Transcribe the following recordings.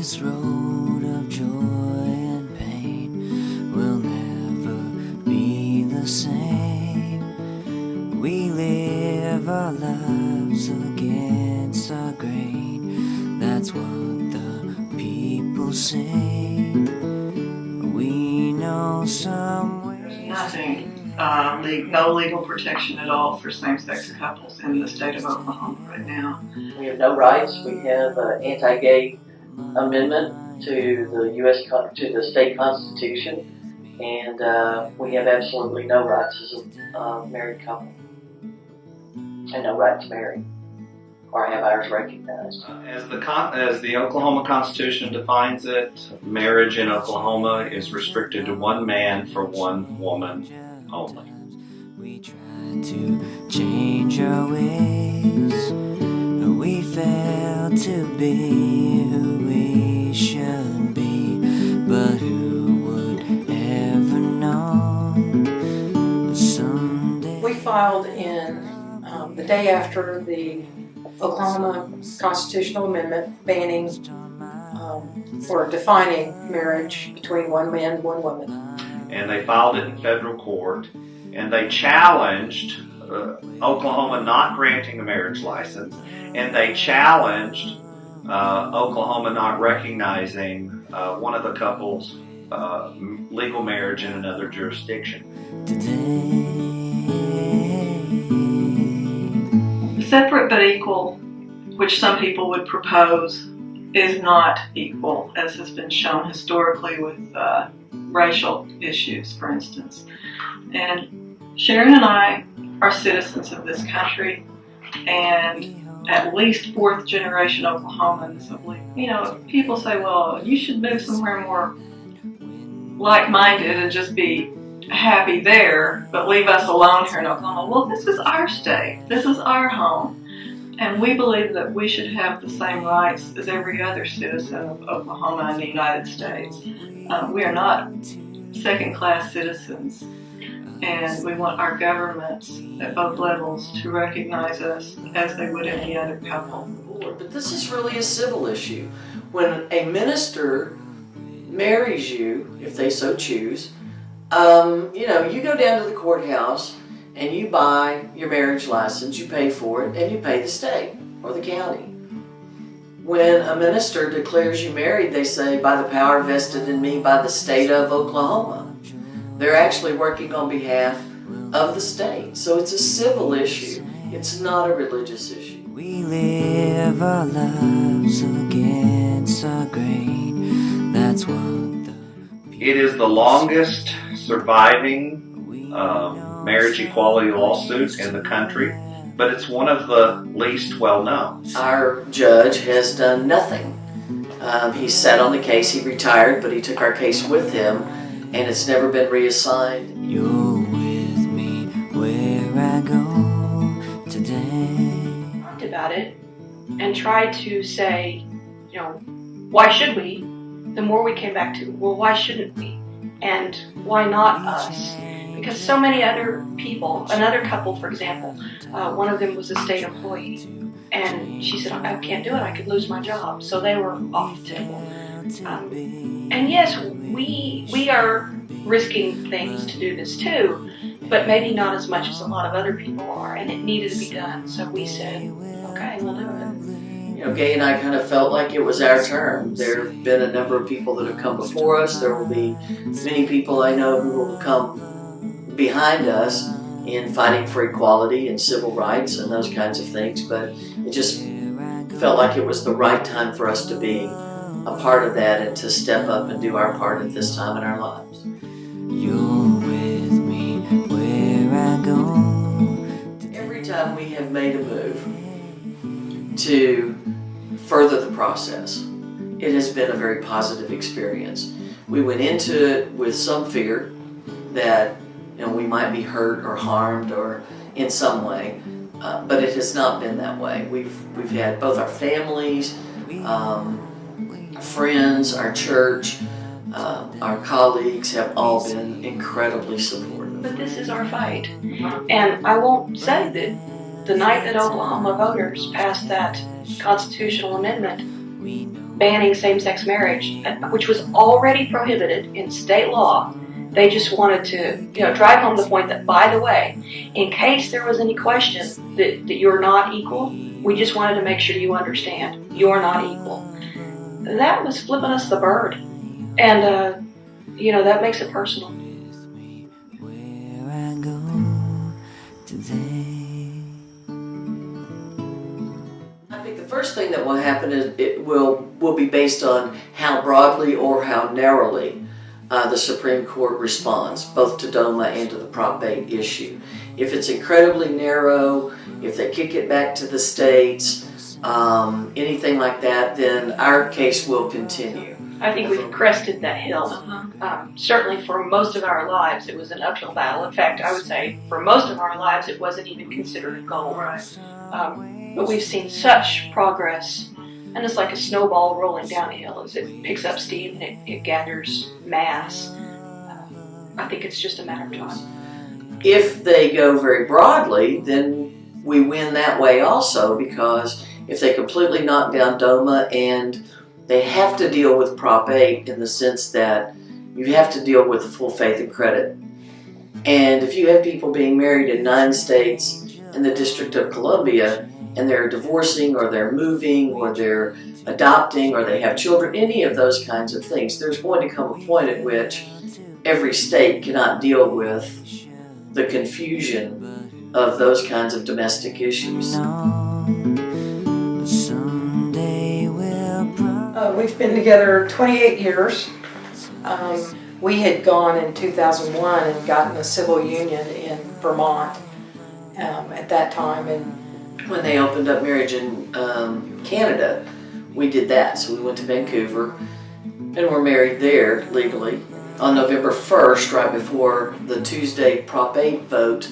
This road of joy and pain will never be the same. We live our lives against the grain. That's what the people say. We know some ways. Nothing. No legal protection at all for same-sex couples in the state of Oklahoma right now. We have no rights. We have an anti-gay amendment to the to the state constitution, and we have absolutely no rights as a married couple, and no right to marry or have ours recognized. As the Oklahoma Constitution defines it, marriage in Oklahoma is restricted to one man for one woman only. We try to change our ways. We fail to be who we should be, but who would ever know someday? We filed in the day after the Oklahoma constitutional amendment banning or defining marriage between one man and one woman. And they filed it in federal court, and they challenged Oklahoma not granting a marriage license, and they challenged Oklahoma not recognizing one of the couple's legal marriage in another jurisdiction. Separate but equal, which some people would propose, is not equal, as has been shown historically with racial issues, for instance. And Sharon and I are citizens of this country, and at least fourth generation Oklahomans. You know, people say, well, you should move somewhere more like-minded and just be happy there, but leave us alone here in Oklahoma. Well, this is our state. This is our home. And we believe that we should have the same rights as every other citizen of Oklahoma and the United States. We are not second-class citizens, and we want our governments at both levels to recognize us as they would any other couple. But this is really a civil issue. When a minister marries you, if they so choose, you know, you go down to the courthouse and you buy your marriage license, you pay for it, and you pay the state or the county. When a minister declares you married, they say, by the power vested in me by the state of Oklahoma. They're actually working on behalf of the state. So it's a civil issue. It's not a religious issue. We live our lives against the grain. That's what It is the longest surviving marriage equality lawsuit in the country, but it's one of the least well known. Our judge has done nothing. He sat on the case, he retired, but he took our case with him, and it's never been reassigned. You're with me where I go today. Talked about it and tried to say, you know, why should we? The more we came back to, well, why shouldn't we? And why not us? Because so many other people, another couple, for example, one of them was a state employee, and she said, I can't do it, I could lose my job. So they were off the table. And yes, we are risking things to do this too, but maybe not as much as a lot of other people are, and it needed to be done. So we said, okay, we'll do it. You know, Gay and I kind of felt like it was our turn. There have been a number of people that have come before us. There will be many people I know who will come behind us in fighting for equality and civil rights and those kinds of things, but it just felt like it was the right time for us to be a part of that and to step up and do our part at this time in our lives. You're with me where I go. Every time we have made a move to further the process, it has been a very positive experience. We went into it with some fear that, you know, we might be hurt or harmed or in some way, but it has not been that way. We've had both our families, friends, our church, our colleagues have all been incredibly supportive. But this is our fight. And I won't say that the night that Oklahoma voters passed that constitutional amendment, banning same-sex marriage, which was already prohibited in state law. They just wanted to, drive home the point that, by the way, in case there was any question that you're not equal, we just wanted to make sure you understand you're not equal. That was flipping us the bird, and that makes it personal. Where I go today. I think the first thing that will happen is it will be based on how broadly or how narrowly the Supreme Court responds, both to DOMA and to the Prop 8 issue. If it's incredibly narrow, if they kick it back to the states, anything like that, then our case will continue. I think we've crested that hill. Certainly for most of our lives, it was an uphill battle. In fact, I would say for most of our lives, it wasn't even considered a goal. Right. But we've seen such progress, and it's like a snowball rolling down a hill as it picks up steam and it gathers mass. I think it's just a matter of time. If they go very broadly, then we win that way also, because if they completely knock down DOMA, and they have to deal with Prop 8 in the sense that you have to deal with the full faith and credit. And if you have people being married in 9 states and the District of Columbia, and they're divorcing or they're moving or they're adopting or they have children, any of those kinds of things, there's going to come a point at which every state cannot deal with the confusion of those kinds of domestic issues. Someday we'll We've been together 28 years. We had gone in 2001 and gotten a civil union in Vermont at that time, and When they opened up marriage in Canada, we did that. So we went to Vancouver and were married there legally. On November 1st, right before the Tuesday Prop 8 vote,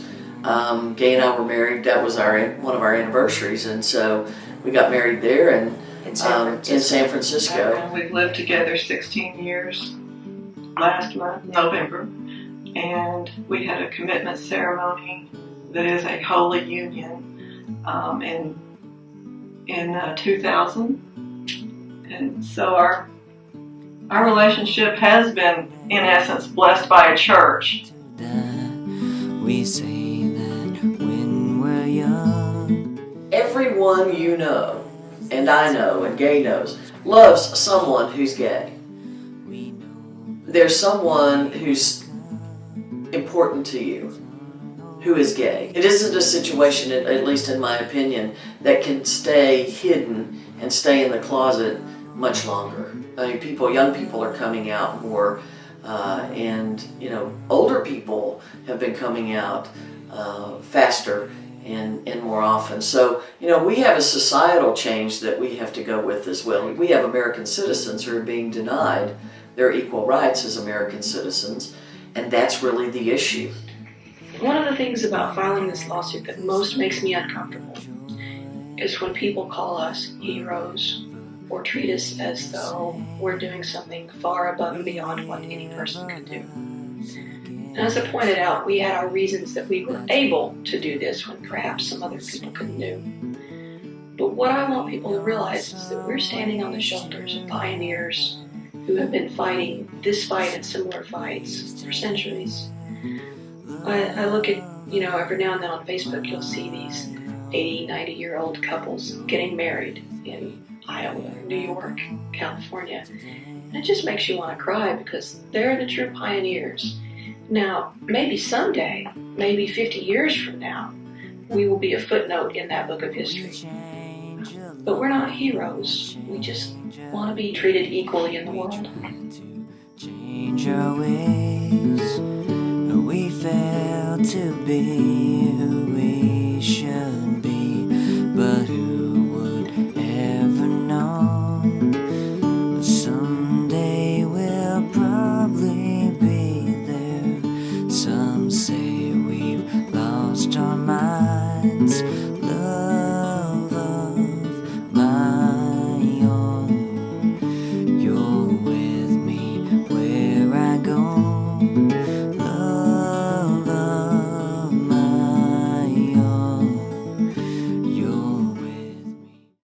Gay and I were married. That was one of our anniversaries, and so we got married there and in San Francisco. And we've lived together 16 years last month, November, and we had a commitment ceremony that is a holy union in 2000, and so our relationship has been, in essence, blessed by a church. we say that when we're young. everyone you know, and I know, and Gay knows, loves someone who's gay. There's someone who's important to you who is gay. It isn't a situation, at least in my opinion, that can stay hidden and stay in the closet much longer. I mean, young people are coming out more, and older people have been coming out faster and more often. So, we have a societal change that we have to go with as well. We have American citizens who are being denied their equal rights as American citizens, and that's really the issue. One of the things about filing this lawsuit that most makes me uncomfortable is when people call us heroes or treat us as though we're doing something far above and beyond what any person could do. And as I pointed out, we had our reasons that we were able to do this when perhaps some other people couldn't do. But what I want people to realize is that we're standing on the shoulders of pioneers who have been fighting this fight and similar fights for centuries. I look at, every now and then on Facebook, you'll see these 80, 90-year-old couples getting married in Iowa, New York, California. And it just makes you want to cry because they're the true pioneers. Now, maybe someday, maybe 50 years from now, we will be a footnote in that book of history. But we're not heroes. We just want to be treated equally in the world. Change our way.